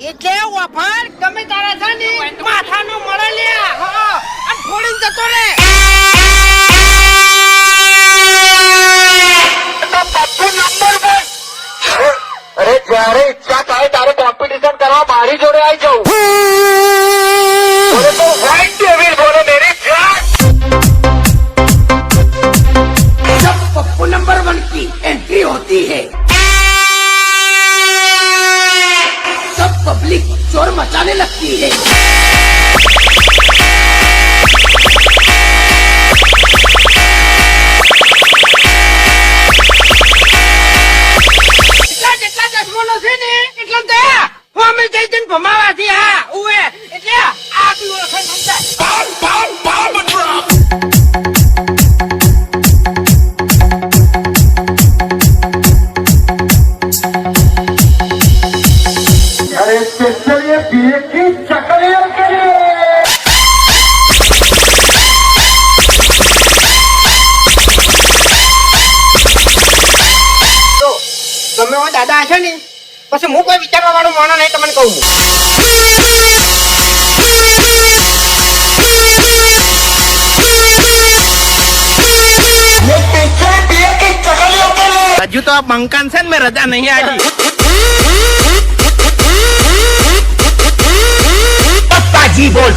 એટલે વફાર ગમે તારા છે ને માથાનો મળે લ્યા અને ફોડીને જતો રે પપ્પુ નંબર 1 અરે જ્યારે ઈચ્છા થાય ત્યારે કોમ્પિટિશન કરવા મારી જોડે આવી જાઉં બોલે તો વ્હાઈટ ડેવિલ બોલે મેરી જાન जब पप्पू नंबर 1 की एंट्री होती है तब पब्लिक शोर मचाने लगती है જેટલા દસમાનો છે ને એટલા દયા અમે જઈ જઈને ભમાવાથી હા ઉવે એટલે આગળ ઓળખાણ સમજાય अरे स्पेशल ये बीए की चकलियत के लिए ગમે હો દાદા હશે ને પછી હું કોઈ વિચારવા વાળો માણસ નહીં તમને કહું ये स्पेशल बीए की चकलियत के लिए હજુ તો આ બંકાન છે ને મેં રજા નહીં આવી पप्पा जी बोल